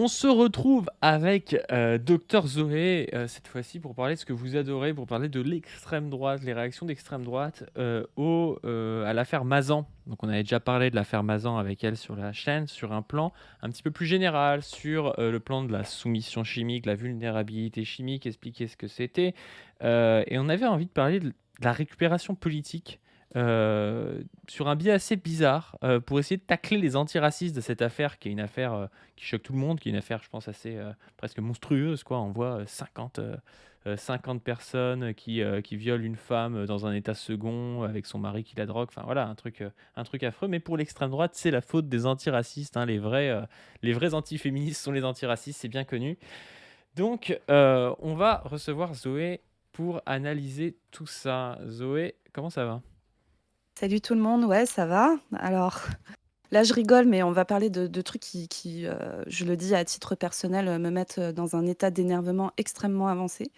On se retrouve avec Docteur Zoé, cette fois-ci pour parler de ce que vous adorez, pour parler de l'extrême droite, les réactions d'extrême droite à l'affaire Mazan. Donc on avait déjà parlé de l'affaire Mazan avec elle sur la chaîne, sur un plan un petit peu plus général, sur le plan de la soumission chimique, la vulnérabilité chimique, expliquer ce que c'était. Et on avait envie de parler de la récupération politique sur un biais assez bizarre pour essayer de tacler les antiracistes de cette affaire qui est une affaire qui choque tout le monde, qui est une affaire, je pense, assez presque monstrueuse, quoi. On voit 50 personnes qui violent une femme dans un état second avec son mari qui la drogue. Enfin voilà, un truc affreux. Mais pour l'extrême droite, c'est la faute des antiracistes, hein. Les vrais antiféministes sont les antiracistes, c'est bien connu. Donc, on va recevoir Zoé pour analyser tout ça. Zoé, comment ça va? Salut tout le monde, ouais, ça va. Alors là, je rigole, mais on va parler de trucs je le dis à titre personnel, me mettent dans un état d'énervement extrêmement avancé.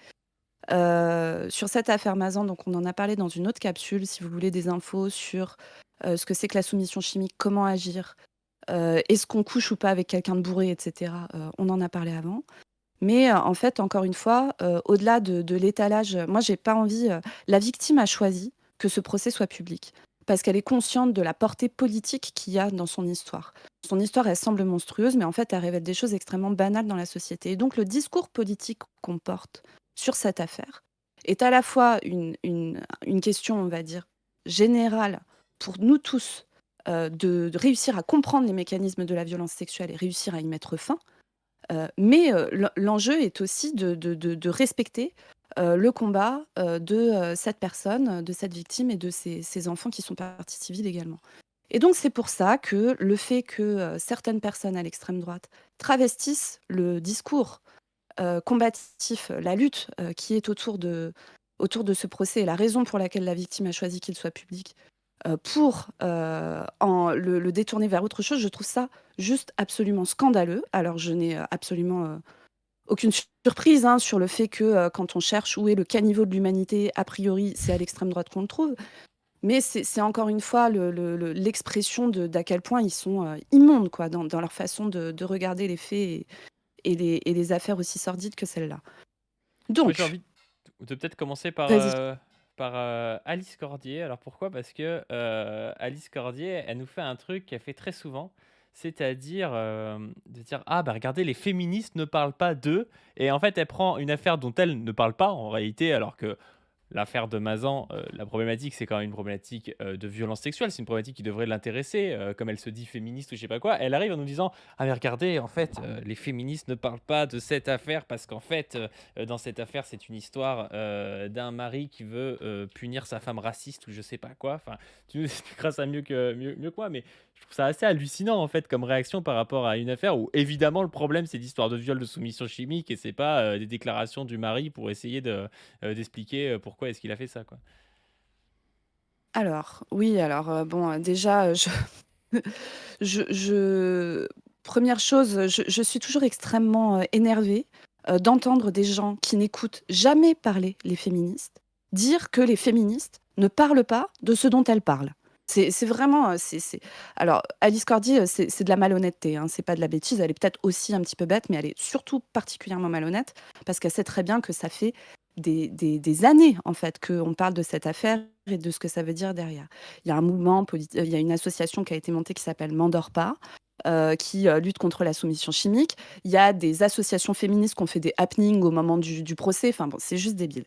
Sur cette affaire Mazan, donc on en a parlé dans une autre capsule, si vous voulez des infos sur ce que c'est que la soumission chimique, comment agir, est-ce qu'on couche ou pas avec quelqu'un de bourré, etc. On en a parlé avant. Mais en fait, encore une fois, au-delà de l'étalage, moi, j'ai pas envie. La victime a choisi que ce procès soit public parce qu'elle est consciente de la portée politique qu'il y a dans son histoire. Son histoire, elle semble monstrueuse, mais en fait, elle révèle des choses extrêmement banales dans la société. Et donc, le discours politique qu'on porte sur cette affaire est à la fois une question, on va dire, générale pour nous tous de réussir à comprendre les mécanismes de la violence sexuelle et réussir à y mettre fin. Mais l'enjeu est aussi de respecter le combat de cette personne, de cette victime et de ses enfants qui sont partie civile également. Et donc c'est pour ça que le fait que certaines personnes à l'extrême droite travestissent le discours combatif, la lutte qui est autour de ce procès et la raison pour laquelle la victime a choisi qu'il soit public, pour le détourner vers autre chose, je trouve ça juste absolument scandaleux. Alors je n'ai absolument aucune surprise hein, sur le fait que quand on cherche où est le caniveau de l'humanité, a priori c'est à l'extrême droite qu'on le trouve. Mais c'est encore une fois l'expression d'à quel point ils sont immondes quoi, dans leur façon de regarder les faits et les affaires aussi sordides que celle-là. Moi, j'ai Donc, envie de peut-être commencer par, vas-y. Alice Cordier. Alors pourquoi? Parce que, Alice Cordier, elle nous fait un truc qu'elle fait très souvent, c'est-à-dire, de dire: «Ah bah regardez, les féministes ne parlent pas d'eux», et en fait, elle prend une affaire dont elle ne parle pas en réalité, alors que l'affaire de Mazan, la problématique, c'est quand même une problématique de violence sexuelle. C'est une problématique qui devrait l'intéresser, comme elle se dit féministe ou je sais pas quoi. Elle arrive en nous disant: «Ah mais regardez, en fait, les féministes ne parlent pas de cette affaire parce qu'en fait, dans cette affaire, c'est une histoire d'un mari qui veut punir sa femme raciste ou je sais pas quoi». Enfin, tu expliqueras ça mieux que moi, mais je trouve ça assez hallucinant en fait comme réaction par rapport à une affaire où évidemment le problème c'est l'histoire de viol, de soumission chimique et c'est pas des déclarations du mari pour essayer d'expliquer pourquoi est-ce qu'il a fait ça, quoi. Alors, oui, alors bon, déjà, je première chose, je suis toujours extrêmement, énervée, d'entendre des gens qui n'écoutent jamais parler les féministes, dire que les féministes ne parlent pas de ce dont elles parlent. C'est vraiment, c'est alors Alice Cordy, c'est de la malhonnêteté, hein, c'est pas de la bêtise. Elle est peut-être aussi un petit peu bête, mais elle est surtout particulièrement malhonnête parce qu'elle sait très bien que ça fait des années, en fait, qu'on parle de cette affaire et de ce que ça veut dire derrière. Il y a un mouvement il y a une association qui a été montée qui s'appelle M'endors pas, qui lutte contre la soumission chimique. Il y a des associations féministes qui ont fait des happenings au moment du procès. Enfin bon, c'est juste débile.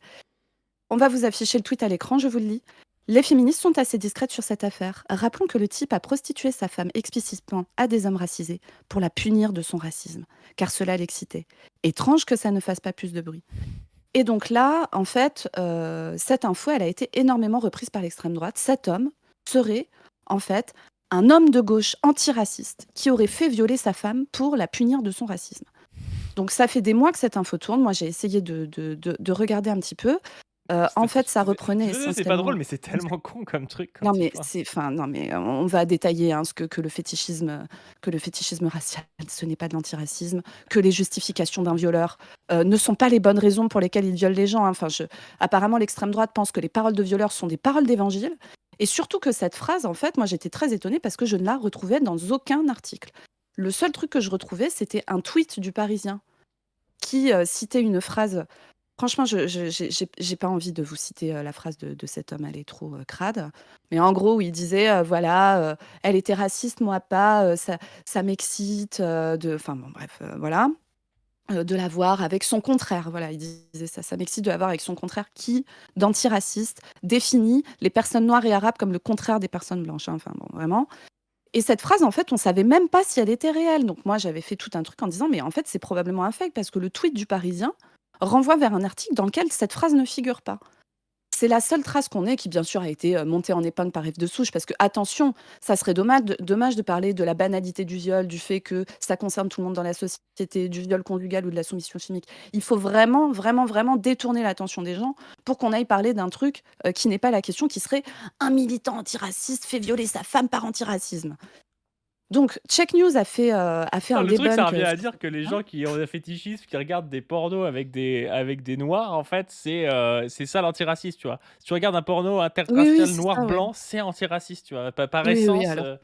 On va vous afficher le tweet à l'écran, je vous le lis. Les féministes sont assez discrètes sur cette affaire. Rappelons que le type a prostitué sa femme explicitement à des hommes racisés pour la punir de son racisme, car cela l'excitait. Étrange que ça ne fasse pas plus de bruit. Et donc là, en fait, cette info, elle a été énormément reprise par l'extrême droite. Cet homme serait, en fait, un homme de gauche antiraciste qui aurait fait violer sa femme pour la punir de son racisme. Donc ça fait des mois que cette info tourne. Moi, j'ai essayé de regarder un petit peu. En fait, ça Je suis reprenait désolé, c'est pas drôle, essentiellement. mais c'est tellement con comme truc Non, quand tu y mais penses. c'est, enfin, non, mais on va détailler hein, que le fétichisme racial, ce n'est pas de l'antiracisme, que les justifications d'un violeur ne sont pas les bonnes raisons pour lesquelles il viole les gens, hein. Enfin, apparemment, l'extrême droite pense que les paroles de violeurs sont des paroles d'évangile. Et surtout que cette phrase, en fait, moi, j'étais très étonnée parce que je ne la retrouvais dans aucun article. Le seul truc que je retrouvais, c'était un tweet du Parisien qui citait une phrase. Franchement, j'ai pas envie de vous citer la phrase de cet homme, elle est trop crade. Mais en gros, où il disait, voilà, elle était raciste, moi pas, ça m'excite, enfin bon, bref, voilà, de la voir avec son contraire. Voilà, il disait ça, ça m'excite de la voir avec son contraire qui, d'antiraciste, définit les personnes noires et arabes comme le contraire des personnes blanches, hein. Enfin bon, vraiment. Et cette phrase, en fait, on savait même pas si elle était réelle. Donc moi, j'avais fait tout un truc en disant, mais en fait, c'est probablement un fake parce que le tweet du Parisien renvoie vers un article dans lequel cette phrase ne figure pas. C'est la seule trace qu'on ait qui, bien sûr, a été montée en épingle par F de Souche, parce que, attention, ça serait dommage de parler de la banalité du viol, du fait que ça concerne tout le monde dans la société, du viol conjugal ou de la soumission chimique. Il faut vraiment, vraiment, vraiment détourner l'attention des gens pour qu'on aille parler d'un truc qui n'est pas la question, qui serait un militant antiraciste fait violer sa femme par antiracisme. Donc, Check News a fait Non, un le truc, ça debunk revient à sur dire cette que les phrase-là. gens qui ont un fétichisme, qui regardent des pornos avec des noirs, en fait, c'est ça l'antiraciste, tu vois? Si tu regardes un porno Oui, oui, interracial c'est ça, ouais. noir-blanc, c'est antiraciste, tu vois? Par Oui, oui, essence, alors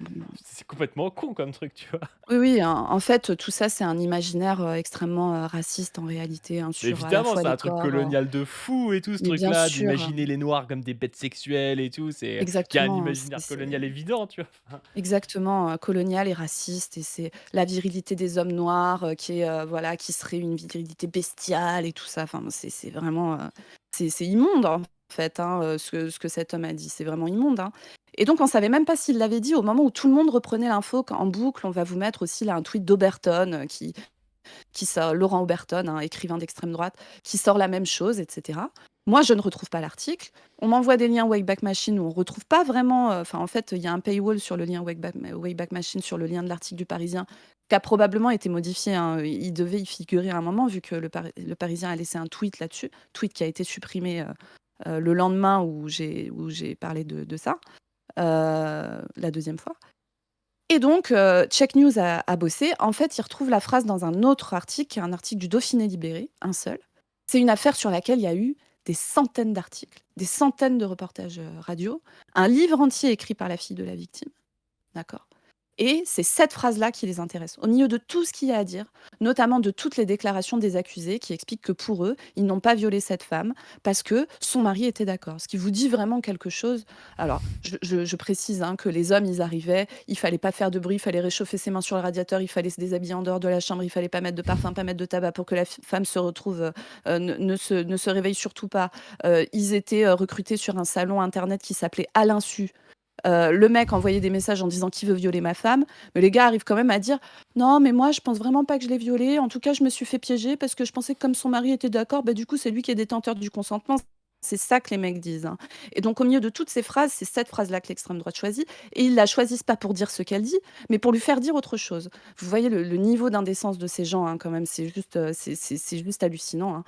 c'est complètement con comme truc, tu vois? oui, oui, en fait, tout ça, c'est un imaginaire, extrêmement, raciste en réalité, hein, Mais sur à la évidemment, fois c'est les un truc corps, colonial de fou et tout, ce mais bien truc-là, sûr, d'imaginer les noirs comme des bêtes sexuelles et tout, il y a un exactement, hein, imaginaire colonial évident, tu vois? exactement, colonial et raciste et c'est la virilité des hommes noirs, qui est, voilà, qui serait une virilité bestiale et tout ça. Enfin, c'est vraiment, c'est immonde, en fait, hein, ce que cet homme a dit. C'est vraiment immonde, hein, et donc on savait même pas s'il l'avait dit au moment où tout le monde reprenait l'info en boucle. On va vous mettre aussi là un tweet d'Oberton, qui sort Laurent Oberton, un écrivain d'extrême droite, qui sort la même chose, etc. Moi, je ne retrouve pas l'article. On m'envoie des liens Wayback Machine où on ne retrouve pas vraiment. Enfin, en fait, il y a un paywall sur le lien Wayback Machine, sur le lien de l'article du Parisien, qui a probablement été modifié, hein. Il devait y figurer à un moment, vu que le Parisien a laissé un tweet là-dessus, tweet qui a été supprimé le lendemain où j'ai parlé de ça, la deuxième fois. Et donc, Check News a bossé. En fait, il retrouve la phrase dans un autre article, qui est un article du Dauphiné libéré, un seul. C'est une affaire sur laquelle il y a eu des centaines d'articles, des centaines de reportages radio, un livre entier écrit par la fille de la victime. D'accord. Et c'est cette phrase-là qui les intéresse. Au milieu de tout ce qu'il y a à dire, notamment de toutes les déclarations des accusés qui expliquent que pour eux, ils n'ont pas violé cette femme parce que son mari était d'accord. Ce qui vous dit vraiment quelque chose. Alors, je précise, hein, que les hommes, ils arrivaient, il fallait pas faire de bruit, il fallait réchauffer ses mains sur le radiateur, il fallait se déshabiller en dehors de la chambre, il fallait pas mettre de parfum, pas mettre de tabac pour que la femme se retrouve, ne se réveille surtout pas. Ils étaient recrutés sur un salon internet qui s'appelait À l'insu. Le mec envoyait des messages en disant: «Qui veut violer ma femme?» Mais les gars arrivent quand même à dire: «Non, mais moi, je pense vraiment pas que je l'ai violée. En tout cas, je me suis fait piéger parce que je pensais que comme son mari était d'accord, bah, du coup, c'est lui qui est détenteur du consentement». C'est ça que les mecs disent, hein, et donc au milieu de toutes ces phrases, c'est cette phrase-là que l'extrême droite choisit, et ils la choisissent pas pour dire ce qu'elle dit, mais pour lui faire dire autre chose. Vous voyez le niveau d'indécence de ces gens, hein, quand même, c'est juste, c'est juste hallucinant, hein,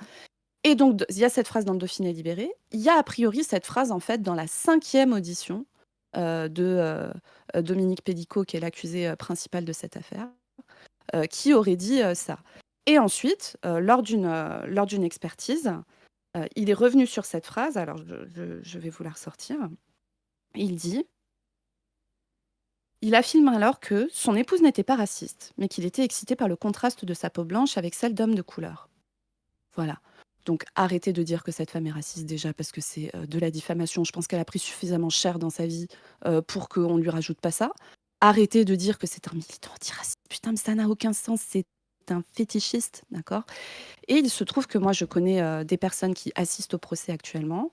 et donc il y a cette phrase dans le Dauphiné libéré. Il y a a priori cette phrase, en fait, dans la 5e audition de Dominique Pélicaud, qui est l'accusé principal de cette affaire, qui aurait dit ça. Et ensuite, lors d'une expertise, il est revenu sur cette phrase. Alors, je vais vous la ressortir. Il dit: «Il affirme alors que son épouse n'était pas raciste, mais qu'il était excité par le contraste de sa peau blanche avec celle d'homme de couleur». Voilà. Donc arrêtez de dire que cette femme est raciste déjà, parce que c'est, de la diffamation. Je pense qu'elle a pris suffisamment cher dans sa vie, pour qu'on lui rajoute pas ça. Arrêtez de dire que c'est un militant antiraciste. Putain, mais ça n'a aucun sens, c'est un fétichiste, d'accord? Et il se trouve que moi je connais, des personnes qui assistent au procès actuellement,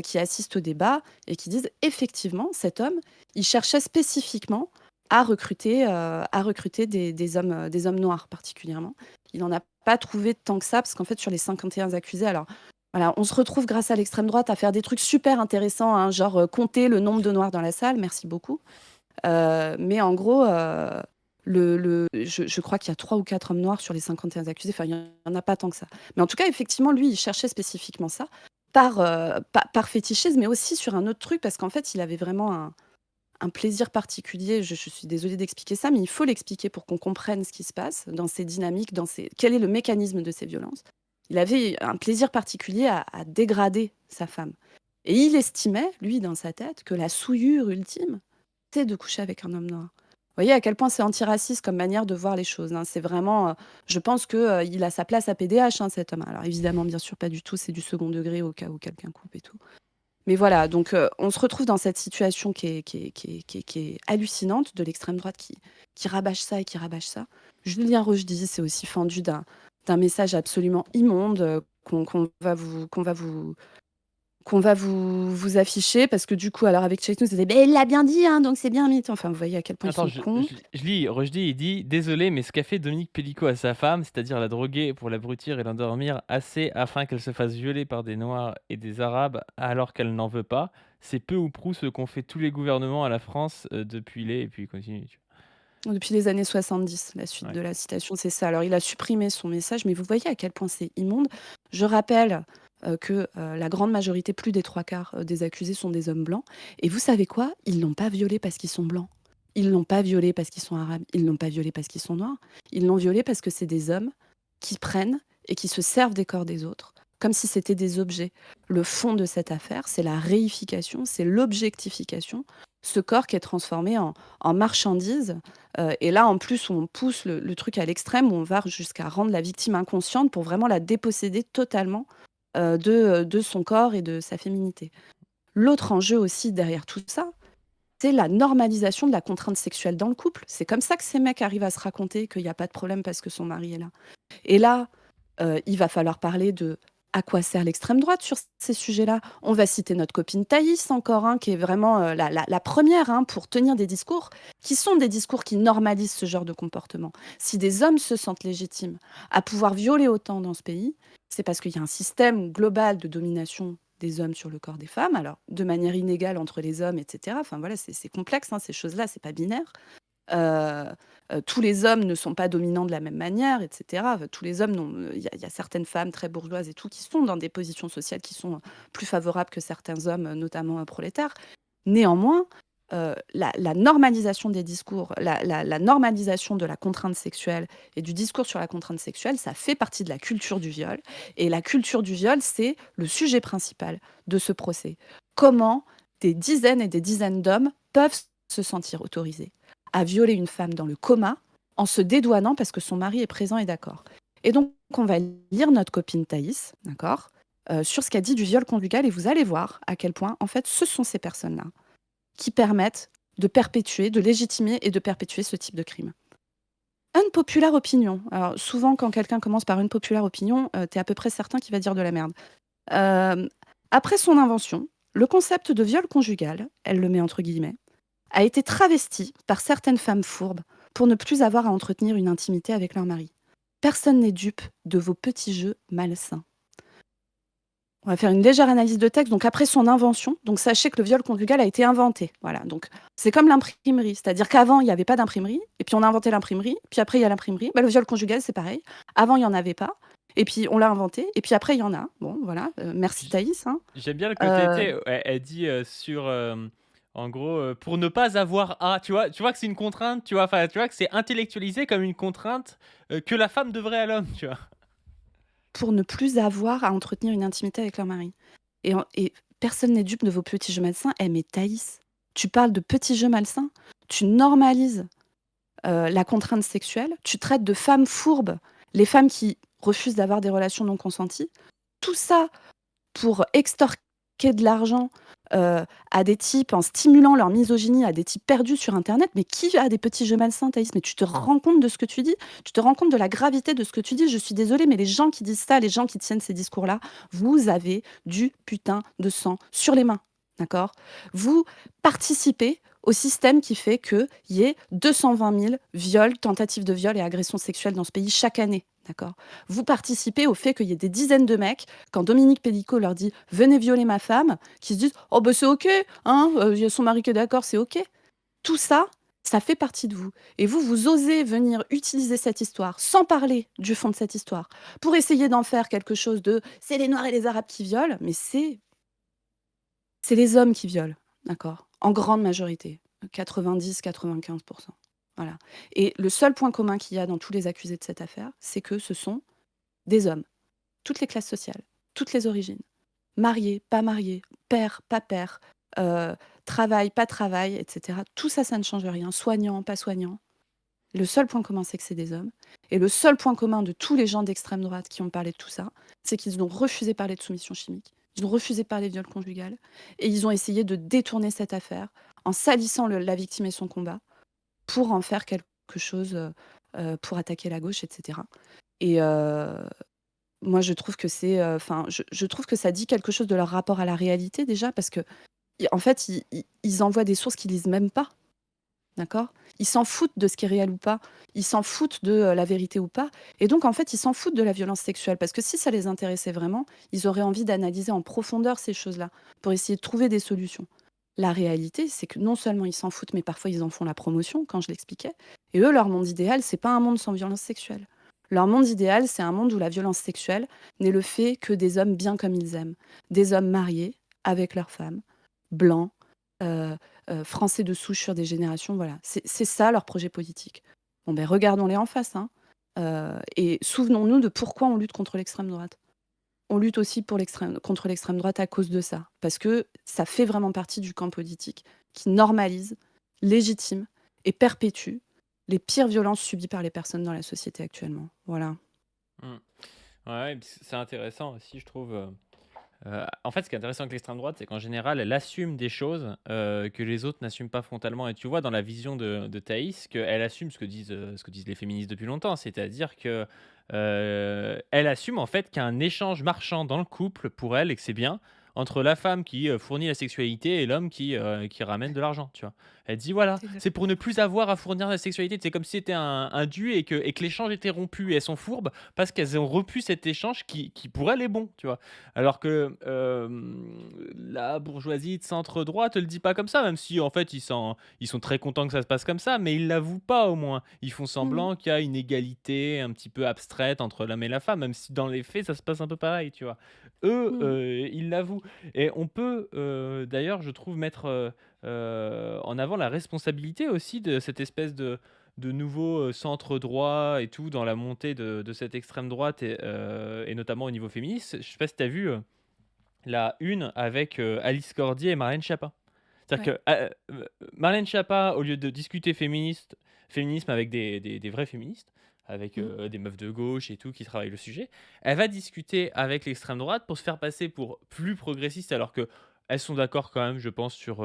qui assistent au débat et qui disent: «Effectivement, cet homme, il cherchait spécifiquement à recruter des hommes noirs particulièrement. Il n'en a pas trouvé tant que ça, parce qu'en fait, sur les 51 accusés, alors voilà, on se retrouve grâce à l'extrême droite à faire des trucs super intéressants, hein, genre, compter le nombre de noirs dans la salle, merci beaucoup. Mais en gros, je crois qu'il y a 3 ou 4 hommes noirs sur les 51 accusés, enfin, il y en a pas tant que ça. Mais en tout cas, effectivement, lui, il cherchait spécifiquement ça par fétichisme, mais aussi sur un autre truc, parce qu'en fait, il avait vraiment un plaisir particulier. Je suis désolée d'expliquer ça, mais il faut l'expliquer pour qu'on comprenne ce qui se passe dans ces dynamiques, quel est le mécanisme de ces violences. Il avait un plaisir particulier à dégrader sa femme, et il estimait, lui, dans sa tête, que la souillure ultime, c'est de coucher avec un homme noir. voyez à quel point c'est antiraciste comme manière de voir les choses, hein. C'est vraiment, je pense que, il a sa place à PDH, hein, cet homme. Alors évidemment, bien sûr, pas du tout, c'est du second degré au cas où quelqu'un coupe et tout. Mais voilà, donc on se retrouve dans cette situation qui est hallucinante de l'extrême droite qui rabâche ça et qui rabâche ça. Julien Rochdy s'est aussi fendu d'un message absolument immonde, qu'on va vous afficher parce que du coup, alors avec Check News, ils disaient: «Beh, il l'a bien dit, hein, donc c'est bien mythe». Enfin, vous voyez à quel point ils Attends, sont je cons. je je lis, Rushdie, il dit: «Désolé, mais ce qu'a fait Dominique Pellicot à sa femme, c'est-à-dire la droguer pour l'abrutir et l'endormir assez afin qu'elle se fasse violer par des noirs et des arabes alors qu'elle n'en veut pas, c'est peu ou prou ce qu'ont fait tous les gouvernements à la France, depuis les» et puis il continue, tu Depuis les années 70, la suite vois? de Ouais. la citation, c'est ça. Alors il a supprimé son message, mais vous voyez à quel point c'est immonde. Je rappelle, que, la grande majorité, plus des 3/4, des accusés sont des hommes blancs et vous savez quoi? Ils l'ont pas violé parce qu'ils sont blancs. Ils l'ont pas violé parce qu'ils sont arabes. Ils l'ont pas violé parce qu'ils sont noirs. Ils l'ont violé parce que c'est des hommes qui prennent et qui se servent des corps des autres, comme si c'était des objets. Le fond de cette affaire, c'est la réification, c'est l'objectification. Ce corps qui est transformé en marchandise. Et là, en plus, où on pousse le truc à l'extrême, où on va jusqu'à rendre la victime inconsciente pour vraiment la déposséder totalement de son corps et de sa féminité. L'autre enjeu aussi derrière tout ça, c'est la normalisation de la contrainte sexuelle dans le couple. C'est comme ça que ces mecs arrivent à se raconter qu'il n'y a pas de problème parce que son mari est là. Et là, il va falloir parler de à quoi sert l'extrême droite sur ces sujets-là. On va citer notre copine Thaïs encore, hein, qui est vraiment la première, hein, pour tenir des discours qui sont des discours qui normalisent ce genre de comportement. Si des hommes se sentent légitimes à pouvoir violer autant dans ce pays, c'est parce qu'il y a un système global de domination des hommes sur le corps des femmes, alors de manière inégale entre les hommes, etc. Enfin voilà, c'est complexe, hein, ces choses-là, c'est pas binaire. Heu tous les hommes ne sont pas dominants de la même manière et cetera. Tous les hommes n'ont il y a certaines femmes très bourgeoises et tout qui sont dans des positions sociales qui sont plus favorables que certains hommes, notamment, prolétaires. Néanmoins, la normalisation des discours, la normalisation de la contrainte sexuelle et du discours sur la contrainte sexuelle, ça fait partie de la culture du viol et la culture du viol, c'est le sujet principal de ce procès. Comment des dizaines et des dizaines d'hommes peuvent se sentir autorisés à violer une femme dans le coma en se dédouanant parce que son mari est présent et d'accord. Et donc, on va lire notre copine Thaïs, d'accord, sur ce qu'a dit du viol conjugal et vous allez voir à quel point, en fait, ce sont ces personnes-là qui permettent de perpétuer, de légitimer et de perpétuer ce type de crime. Unpopular opinion. Alors, souvent, quand quelqu'un commence par une populaire opinion, tu es à peu près certain qu'il va dire de la merde. Euh, Après son invention, le concept de viol conjugal, elle le met entre guillemets, a été travesti par certaines femmes fourbes pour ne plus avoir à entretenir une intimité avec leur mari. Personne n'est dupe de vos petits jeux malsains. On va faire une légère analyse de texte. Donc après son invention, donc sachez que le viol conjugal a été inventé. Voilà, donc c'est comme l'imprimerie, c'est-à-dire qu'avant il n'y avait pas d'imprimerie, et puis on a inventé l'imprimerie, puis après il y a l'imprimerie. Bah, le viol conjugal c'est pareil. Avant il n'y en avait pas, et puis on l'a inventé, et puis après il y en a. Bon voilà, merci J Thaïs, hein. J'aime bien le côté, tu Euh, sais, elle dit, en gros, «Pour ne pas avoir à», tu vois que c'est une contrainte, tu vois? Enfin, tu vois que c'est intellectualisé comme une contrainte, que la femme devrait à l'homme, tu vois? pour ne plus avoir à entretenir une intimité avec leur mari. Et personne n'est dupe de vos petits jeux malsains. Eh mais Thaïs, tu parles de petits jeux malsains, tu normalises la contrainte sexuelle, tu traites de femmes fourbes les femmes qui refusent d'avoir des relations non consenties. Tout ça pour extorquer de l'argent à des types, en stimulant leur misogynie à des types perdus sur internet. Mais qui a des petits jeux malsains, Thaïs? Mais tu te rends compte de ce que tu dis? Tu te rends compte de la gravité de ce que tu dis? Je suis désolée, mais les gens qui disent ça, les gens qui tiennent ces discours-là, vous avez du putain de sang sur les mains, d'accord? Vous participez au système qui fait qu'il y ait 220 000 viols, tentatives de viol et agressions sexuelles dans ce pays chaque année, d'accord? Vous participez au fait qu'il y ait des dizaines de mecs, quand Dominique Pellicot leur dit venez violer ma femme, qui se disent oh ben c'est ok, hein, il y a son mari qui est d'accord, c'est ok. Tout ça, ça fait partie de vous. Et vous, vous osez venir utiliser cette histoire sans parler du fond de cette histoire pour essayer d'en faire quelque chose de c'est les Noirs et les Arabes qui violent, mais c'est les hommes qui violent, d'accord? En grande majorité, 90-95%. Voilà. Et le seul point commun qu'il y a dans tous les accusés de cette affaire, c'est que ce sont des hommes, toutes les classes sociales, toutes les origines, mariés, pas mariés, père, pas père, heu, travail, pas travail, et cetera. Tout ça, ça ne change rien. Soignant, pas soignant. Le seul point commun, c'est que c'est des hommes. Et le seul point commun de tous les gens d'extrême droite qui ont parlé de tout ça, c'est qu'ils ont refusé de parler de soumission chimique. Ils ont refusé de parler de viol conjugal. Et ils ont essayé de détourner cette affaire en salissant la victime et son combat pour en faire quelque chose, pour attaquer la gauche, et cetera. Et moi, je trouve que je trouve que ça dit quelque chose de leur rapport à la réalité déjà, parce que, en fait, ils envoient des sources qu'ils lisent même pas. D'accord? Ils s'en foutent de ce qui est réel ou pas. Ils s'en foutent de, la vérité ou pas, et donc en fait, ils s'en foutent de la violence sexuelle parce que si ça les intéressait vraiment, ils auraient envie d'analyser en profondeur ces choses-là pour essayer de trouver des solutions. La réalité, c'est que non seulement ils s'en foutent, mais parfois ils en font la promotion, quand je l'expliquais, et eux, leur monde idéal, c'est pas un monde sans violence sexuelle. Leur monde idéal, c'est un monde où la violence sexuelle n'est le fait que des hommes bien comme ils aiment. Des hommes mariés avec leurs femmes, blancs, heu français de souche sur des générations, voilà. C'est ça leur projet politique. Bon, ben, regardons-les en face, hein, et souvenons-nous de pourquoi on lutte contre l'extrême droite. On lutte aussi contre l'extrême droite à cause de ça, parce que ça fait vraiment partie du camp politique qui normalise, légitime et perpétue les pires violences subies par les personnes dans la société actuellement. Voilà. Mmh. Ouais, et puis c'est intéressant aussi, je trouve. En fait, ce qui est intéressant avec l'extrême droite, c'est qu'en général, elle assume des choses que les autres n'assument pas frontalement. Et tu vois, dans la vision de Thaïs, qu'elle assume ce que disent les féministes depuis longtemps, c'est-à-dire que elle assume en fait qu'il y a un échange marchand dans le couple pour elle et que c'est bien entre la femme qui fournit la sexualité et l'homme qui ramène de l'argent, tu vois. Elle dit voilà, C'est c'est exactement pour ne plus avoir à fournir la sexualité. C'est comme si c'était un dû et que l'échange était rompu. Et elles sont fourbes parce qu'elles ont rompu cet échange qui pour elles est bon, tu vois. Alors que la bourgeoisie de centre droit te le dit pas comme ça, même si en fait ils sont très contents que ça se passe comme ça, mais ils l'avouent pas au moins. Ils font mmh semblant qu'il y a une égalité un petit peu abstraite entre l'homme et la femme, même si dans les faits ça se passe un peu pareil, tu vois. Eux, mh. ils l'avouent. Et on peut d'ailleurs, je trouve, mettre en avant la responsabilité aussi de cette espèce de nouveau centre droit et tout dans la montée de cette extrême droite et notamment au niveau féministe. Je sais pas si tu as vu la une avec Alice Cordier et Marlène Schiappa. Ouais. C'est-à-dire que Marlène Schiappa, au lieu de discuter féminisme avec des vrais féministes, avec Mmh. des meufs de gauche et tout qui travaillent le sujet, elle va discuter avec l'extrême droite pour se faire passer pour plus progressiste alors que elles sont d'accord quand même, je pense, sur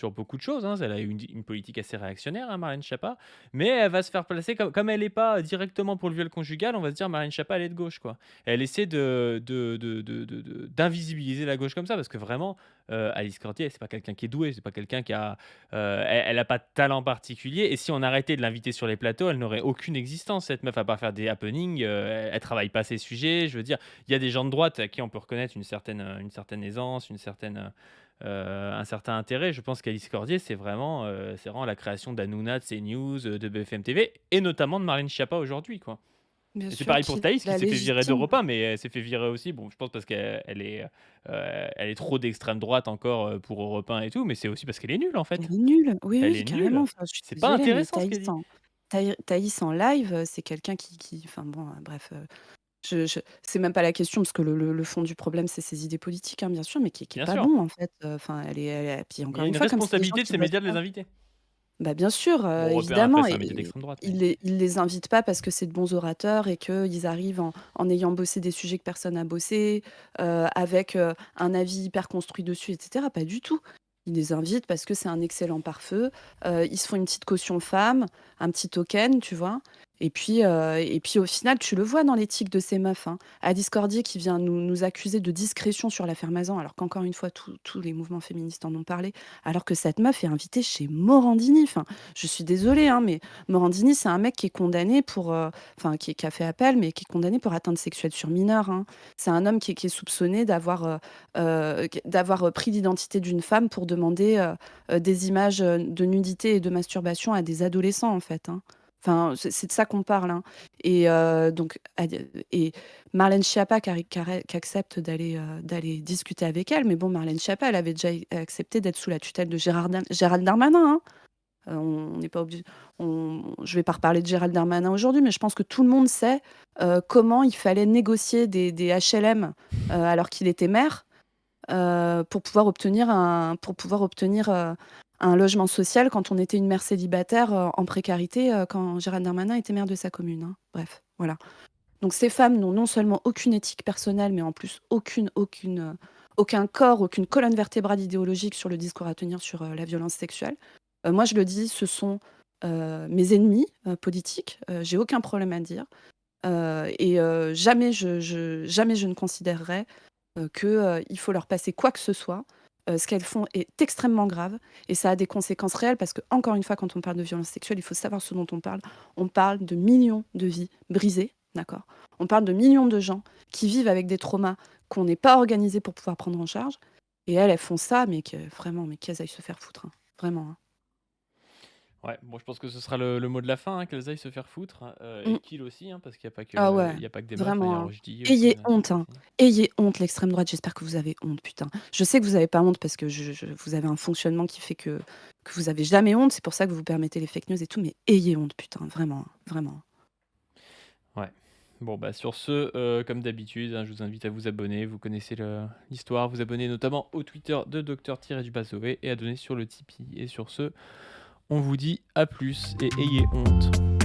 beaucoup de choses, hein. Elle a une politique assez réactionnaire, hein, Marlène Schiappa, mais elle va se faire placer comme elle n'est pas directement pour le viol conjugal, on va se dire Marlène Schiappa, elle est de gauche, quoi. Elle essaie d'invisibiliser la gauche comme ça, parce que vraiment, Alice Cordier, c'est pas quelqu'un qui est doué, c'est pas quelqu'un qui a, elle a pas de talent particulier. Et si on arrêtait de l'inviter sur les plateaux, elle n'aurait aucune existence. Cette meuf, à part faire des happenings, elle travaille pas ses sujets. Je veux dire, il y a des gens de droite à qui on peut reconnaître une certaine aisance, un certain intérêt. Je pense qu'Alice Cordier, c'est vraiment la création d'Hanouna, de CNews, de BFM TV, et notamment de Marlène Schiappa aujourd'hui, quoi. Bien Et c'est sûr, pareil pour qui Thaïs qui la s'est fait virer légitime. d'Europe 1, mais elle s'est fait virer aussi, bon, je pense parce elle est trop d'extrême droite encore, pour Europe 1 et tout, mais c'est aussi parce qu'elle est nulle, en fait. Elle est nulle. Oui, Elle oui, est carrément. nulle. Enfin, je suis C'est pas désolée, mais intéressant ce qu'elle dit. Thaïs en live, c'est quelqu'un qui enfin bon, bref, je c'est même pas la question parce que le fond du problème, c'est ses idées politiques, hein, bien sûr, mais qui est Bien pas sûr. bon, en fait, enfin, elle puis Il y encore a une une fois, comme c'est des gens responsabilité de qui ces bossent médias de les pas. inviter. Bah, bien sûr, Bon, Europe 1 après évidemment, c'est et un média d'extrême droite, mais ils les invitent pas parce que c'est de bons orateurs et qu'ils arrivent en ayant bossé des sujets que personne n'a bossé, avec, un avis hyper construit dessus, et cetera. Pas du tout. Ils les invitent parce que c'est un excellent pare-feu, ils se font une petite caution femme, un petit token, tu vois? Et puis au final, tu le vois dans l'éthique de ces meufs, hein. Alice Cordier qui vient nous accuser de discrétion sur l'affaire Mazan, alors qu'encore une fois, tous les mouvements féministes en ont parlé, alors que cette meuf est invitée chez Morandini. Enfin, je suis désolée, hein, mais Morandini, c'est un mec qui est condamné pour, enfin, qui a fait appel, mais qui est condamné pour atteinte sexuelle sur mineur, hein. C'est un homme qui est soupçonné d'avoir pris l'identité d'une femme pour demander des images de nudité et de masturbation à des adolescents, en fait, hein. Enfin, c'est de ça qu'on parle, hein. Et Marlène Schiappa qui accepte d'aller discuter avec elle, mais bon, Marlène Schiappa, elle avait déjà accepté d'être sous la tutelle de Gérald Darmanin, hein. On n'est pas obligé. Je vais pas reparler de Gérald Darmanin aujourd'hui, mais je pense que tout le monde sait comment il fallait négocier des HLM alors qu'il était maire. pour pouvoir obtenir un logement social quand on était une mère célibataire, en précarité, quand Gérald Darmanin était maire de sa commune, hein. Bref, voilà. Donc ces femmes n'ont non seulement aucune éthique personnelle, mais en plus aucun corps, aucune colonne vertébrale idéologique sur le discours à tenir sur, la violence sexuelle. Moi je le dis, ce sont, mes ennemis, politiques, j'ai aucun problème à le dire. Jamais je ne considérerais, il faut leur passer quoi que ce soit. Ce qu'elles font est extrêmement grave et ça a des conséquences réelles parce que encore une fois, quand on parle de violence sexuelle, il faut savoir ce dont on parle. On parle de millions de vies brisées, d'accord? On parle de millions de gens qui vivent avec des traumas qu'on n'est pas organisé pour pouvoir prendre en charge et elles font ça, mais que vraiment, mais qu'elles aillent se faire foutre, hein, vraiment, hein. Ouais, bon, je pense que ce sera le mot de la fin, hein, qu'elles aillent se faire foutre, et Mmh. qu'il aussi, hein, parce qu'il y a pas Ah que ouais, il y a pas que des meufs, hein, il y vraiment, a hein. Rochdy aussi, Ayez on a honte, d'autres hein. aussi. Ayez honte, l'extrême droite, j'espère que vous avez honte, putain. Je sais que vous avez pas honte parce que vous avez un fonctionnement qui fait que vous avez jamais honte, c'est pour ça que vous vous permettez les fake news et tout, mais ayez honte, putain, vraiment, hein, vraiment. Ouais. Bon, bah, sur ce, comme d'habitude, hein, je vous invite à vous abonner, vous connaissez l'histoire, vous abonner notamment au Twitter de Dr-Zoé et à donner sur le Tipeee. Et sur ce, on vous dit à plus et ayez honte.